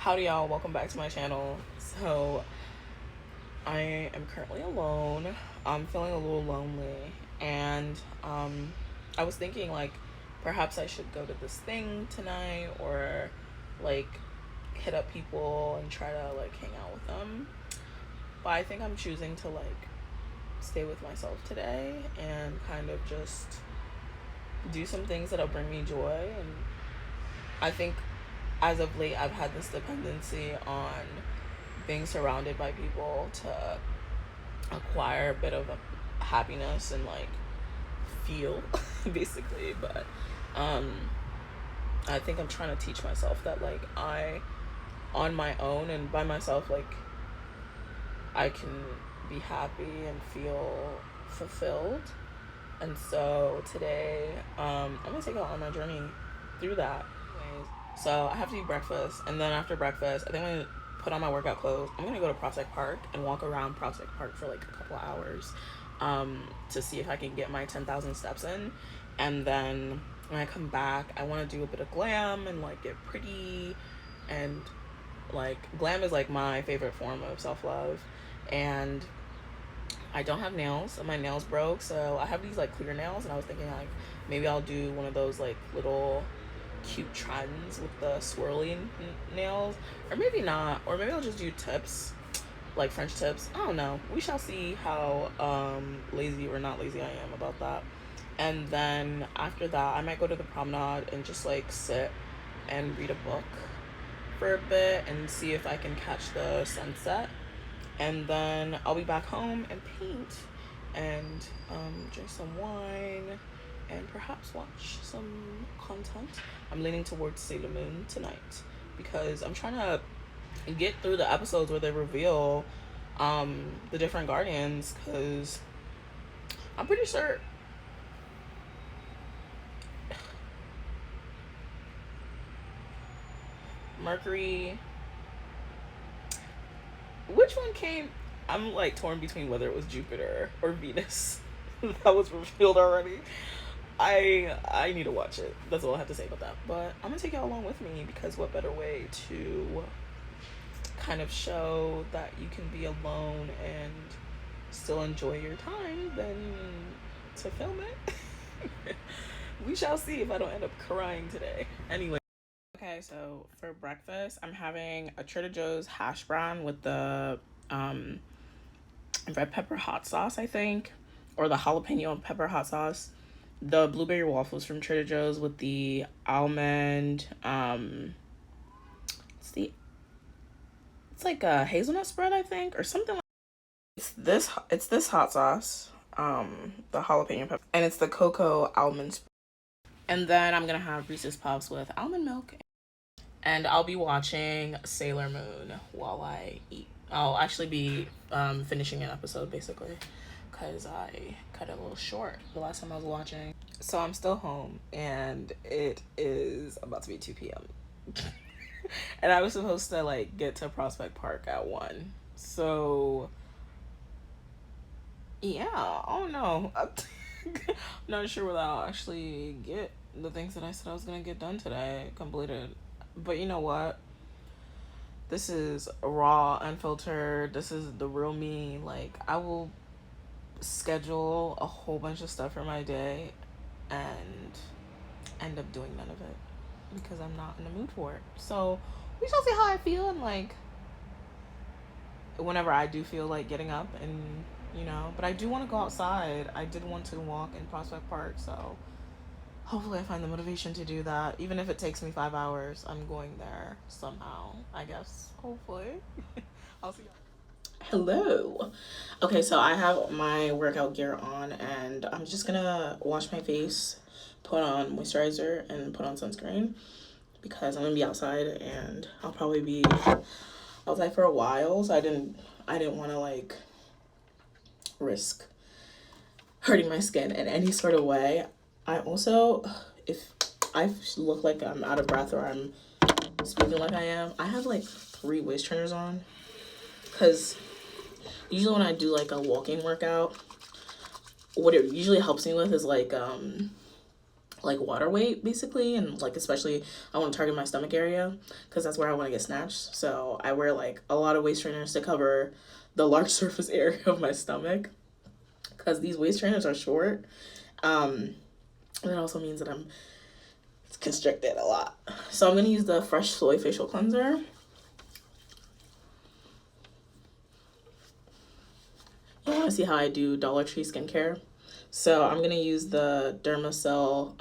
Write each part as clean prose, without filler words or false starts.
Howdy y'all, welcome back to my channel. So I am currently alone. I'm feeling a little lonely, and I was thinking like perhaps I should go to this thing tonight, or like hit up people and try to like hang out with them. But I think I'm choosing to like stay with myself today and kind of just do some things that'll bring me joy. And I think as of late I've had this dependency on being surrounded by people to acquire a bit of a happiness and like feel basically. But I think I'm trying to teach myself that like I on my own and by myself, like I can be happy and feel fulfilled. And so today I'm gonna take out on my journey through that. Anyways, so I have to eat breakfast, and then after breakfast I think I'm gonna put on my workout clothes. I'm gonna go to Prospect Park and walk around Prospect Park for like a couple of hours to see if I can get my 10,000 steps in. And then when I come back, I want to do a bit of glam and like get pretty. And like glam is like my favorite form of self-love. And I don't have nails, and my nails broke, so I have these like clear nails, and I was thinking like maybe I'll do one of those like little cute trends with the swirling nails, or maybe not, or maybe I'll just do tips, like French tips. I don't know. We shall see how lazy or not lazy I am about that. And then after that, I might go to the promenade and just like sit and read a book for a bit and see if I can catch the sunset. And then I'll be back home and paint and drink some wine and perhaps watch some content. I'm leaning towards Sailor Moon tonight because I'm trying to get through the episodes where they reveal the different guardians, because I'm pretty sure Mercury, which one came, I'm like torn between whether it was Jupiter or Venus. That was revealed already. I need to watch it. That's all I have to say about that. But I'm gonna take y'all along with me, because what better way to kind of show that you can be alone and still enjoy your time than to film it. We shall see if I don't end up crying today. Anyway. Okay, so for breakfast, I'm having a Trader Joe's hash brown with the red pepper hot sauce, I think, or the jalapeno pepper hot sauce. The blueberry waffles from Trader Joe's with the almond, it's like a hazelnut spread, I think, or something like. It's this hot sauce, the jalapeno pepper, and it's the cocoa almond spread. And then I'm gonna have Reese's Puffs with almond milk. And I'll be watching Sailor Moon while I eat. I'll actually be finishing an episode basically, because I cut it a little short the last time I was watching. So I'm still home, and it is about to be 2 p.m. And I was supposed to like get to Prospect Park at 1. So yeah, I don't know. I'm not sure whether I'll actually get the things that I said I was gonna get done today completed. But you know what? This is raw, unfiltered. This is the real me. Like, I will schedule a whole bunch of stuff for my day and end up doing none of it because I'm not in the mood for it. So we shall see how I feel. And like, whenever I do feel like getting up, and but I do want to go outside. I did want to walk in Prospect Park, so hopefully I find the motivation to do that. Even if it takes me 5 hours, I'm going there somehow, I guess. Hopefully. I'll see y'all. Hello. Okay, so I have my workout gear on, and I'm just gonna wash my face, put on moisturizer, and put on sunscreen, because I'm gonna be outside, and I'll probably be outside for a while. So I didn't want to like risk hurting my skin in any sort of way. I also, if I look like I'm out of breath or I'm speaking like I am, I have like 3 waist trainers on, because usually when I do like a walking workout, what it usually helps me with is like like water weight basically, and like especially I want to target my stomach area because that's where I want to get snatched. So I wear like a lot of waist trainers to cover the large surface area of my stomach because these waist trainers are short. And it also means that I'm constricted a lot. So I'm going to use the Fresh Soy Facial Cleanser. You want to see how I do Dollar Tree skincare? So I'm going to use the Dermacell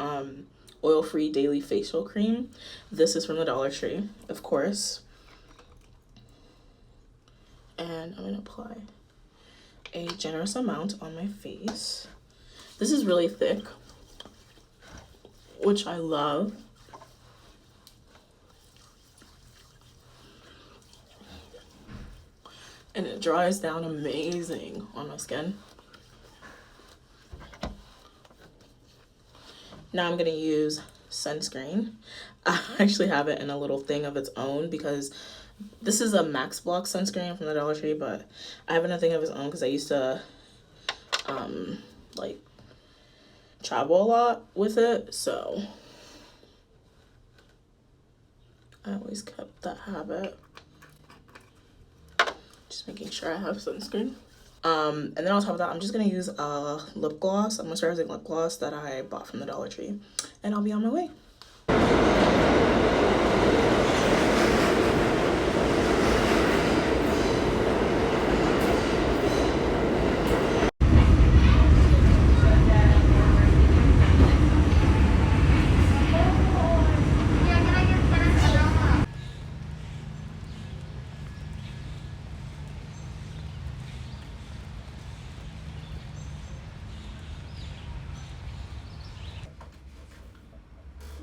Oil-Free Daily Facial Cream. This is from the Dollar Tree, of course. And I'm going to apply a generous amount on my face. This is really thick, which I love. And it dries down amazing on my skin. Now I'm gonna use sunscreen. I actually have it in a little thing of its own because this is a Max Block sunscreen from the Dollar Tree, but I have it in a thing of its own because I used to like travel a lot with it, so I always kept that habit. Just making sure I have sunscreen. And then on top of that, I'm just gonna use a lip gloss, a moisturizing lip gloss that I bought from the Dollar Tree, and I'll be on my way.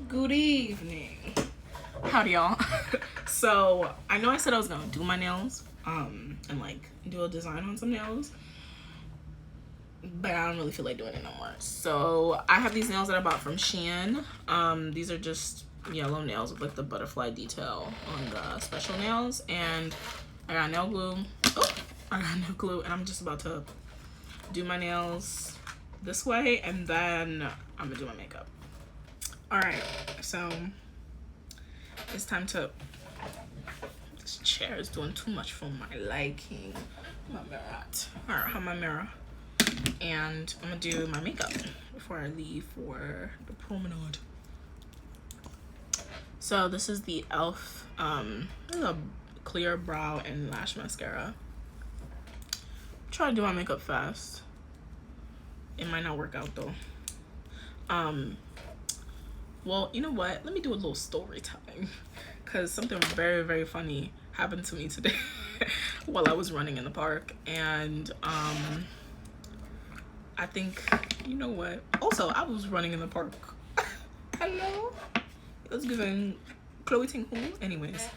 Good evening. Howdy, y'all. So I know I said I was gonna do my nails and like do a design on some nails, but I don't really feel like doing it no more. So I have these nails that I bought from Shein. These are just yellow nails with like the butterfly detail on the special nails, and I got nail glue. And I'm just about to do my nails this way, and then I'm gonna do my makeup. All right, so it's time to, this chair is doing too much for my liking. My mirror at? All right, I have my mirror, and I'm gonna do my makeup before I leave for the promenade. So this is the e.l.f. This is a clear brow and lash mascara. Try to do my makeup fast. It might not work out though. Well, you know what? Let me do a little story time because something very, very funny happened to me today while I was running in the park. And I think, you know what? Also, I was running in the park. Hello? It was giving Chloe Ting Hu. Anyways,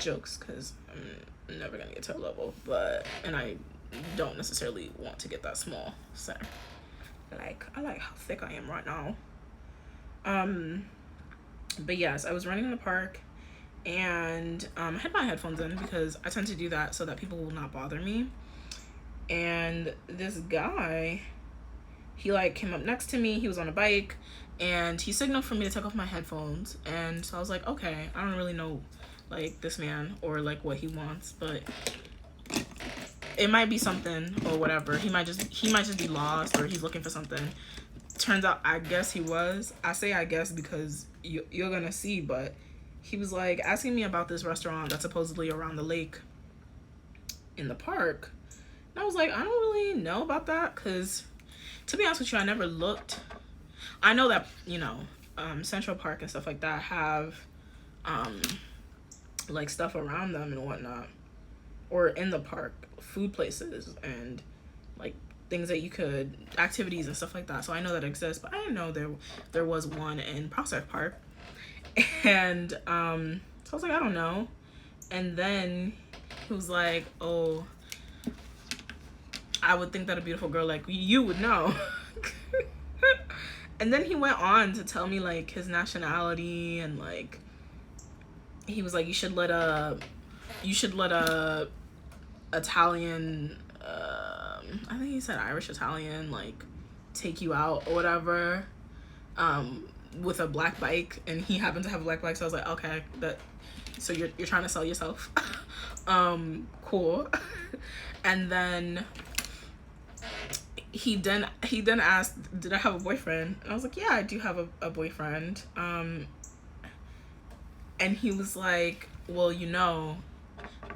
jokes, because I'm never going to get to her level. And I don't necessarily want to get that small. So, like, I like how thick I am right now. But yes, I was running in the park, and I had my headphones in because I tend to do that so that people will not bother me. And this guy, he like came up next to me. He was on a bike, and he signaled for me to take off my headphones. And so I was like, okay, I don't really know like this man or like what he wants, but it might be something or whatever. He might just be lost, or he's looking for something. Turns out, I guess he was. I say I guess because you're gonna see, but he was like asking me about this restaurant that's supposedly around the lake in the park. And I was like, I don't really know about that because, to be honest with you, I never looked. I know that, you know, Central Park and stuff like that have like stuff around them and whatnot, or in the park, food places and like things that you could, activities and stuff like that. So I know that exists, but I didn't know there was one in Prospect Park. And so I was like, I don't know. And then he was like, oh, I would think that a beautiful girl like you would know. And then he went on to tell me like his nationality, and like he was like, you should let a Italian, I think he said Irish Italian, like take you out or whatever, with a black bike, and he happened to have a black bike, so I was like, okay, so you're trying to sell yourself. Cool. And then he then asked, did I have a boyfriend? And I was like, yeah, I do have a boyfriend. And he was like, well,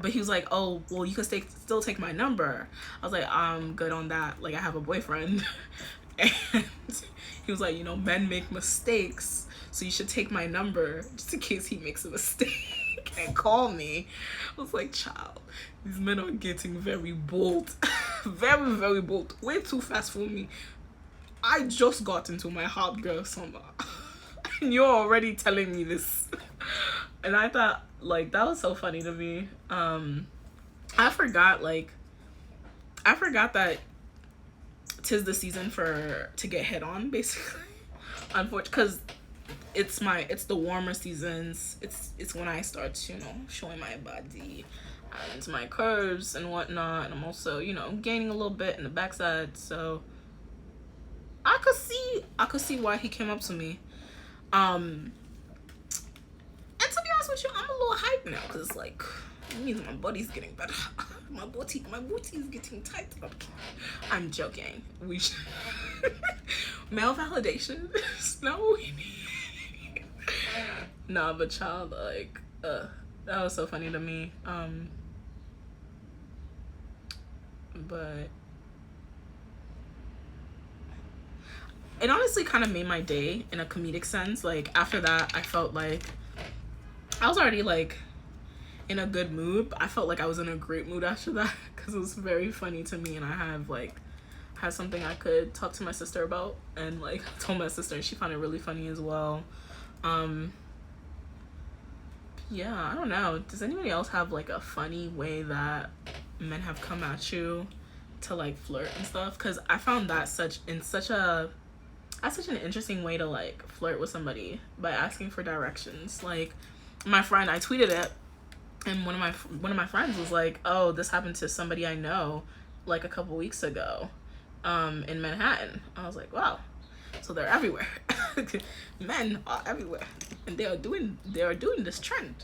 but he was like, oh, well, you could still take my number. I was like, I'm good on that. Like, I have a boyfriend. And he was like, men make mistakes, so you should take my number just in case he makes a mistake and call me. I was like, child, these men are getting very bold. Very, very bold. Way too fast for me. I just got into my hot girl summer. And you're already telling me this. And I thought, like, that was so funny to me. I forgot that 'tis the season to get hit on, basically. Unfortunately, because it's the warmer seasons. It's when I start showing my body and my curves and whatnot, and I'm also gaining a little bit in the backside. So I could see why he came up to me. And to be honest with you, I'm a little hyped now, because like, it means my body's getting better. My booty is getting tighter. I'm joking. We should male validation. No. Nah, but child, like, that was so funny to me. But it honestly kind of made my day in a comedic sense. Like, after that, I felt like I was already like in a good mood, but I felt like I was in a great mood after that, because it was very funny to me, and I had something I could talk to my sister about, and like told my sister, and she found it really funny as well. Yeah, I don't know. Does anybody else have like a funny way that men have come at you to like flirt and stuff? Because I found that such an interesting way to like flirt with somebody, by asking for directions. Like, my friend, I tweeted it, and one of my friends was like, oh, this happened to somebody I know like a couple weeks ago in Manhattan. I was like, wow, so they're everywhere. Men are everywhere, and they are doing this trend.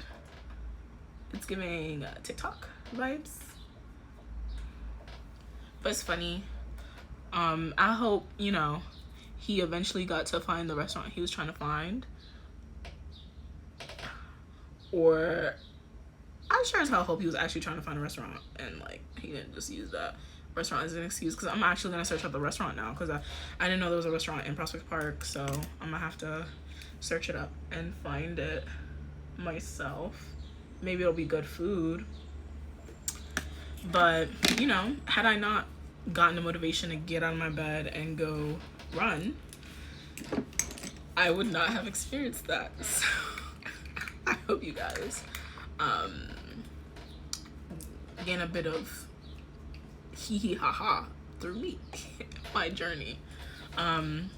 It's giving TikTok vibes, but it's funny. I hope he eventually got to find the restaurant he was trying to find, or I sure as hell hope he was actually trying to find a restaurant, and like he didn't just use that restaurant as an excuse, because I'm actually gonna search up the restaurant now, because I didn't know there was a restaurant in Prospect Park, so I'm gonna have to search it up and find it myself. Maybe it'll be good food, but had I not gotten the motivation to get out of my bed and go run, I would not have experienced that. So I hope you guys gain a bit of hee hee ha ha through me, my journey. I'm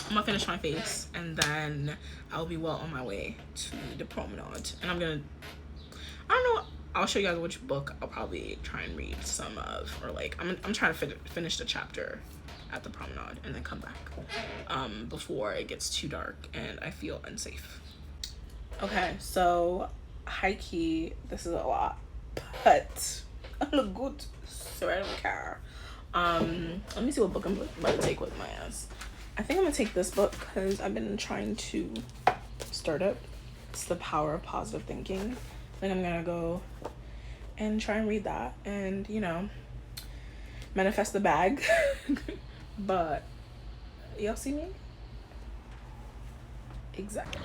gonna finish my face, and then I'll be well on my way to the promenade, and I don't know, I'll show you guys which book I'll probably try and read some of, or like I'm trying to finish the chapter at the promenade and then come back before it gets too dark and I feel unsafe. Okay, so high key, this is a lot, but I look good, so I don't care. Let me see what book I'm about to take with my ass. I think I'm gonna take this book because I've been trying to start it. It's The Power of Positive Thinking. I think I'm gonna go and try and read that, and manifest the bag. But y'all see me? Exactly.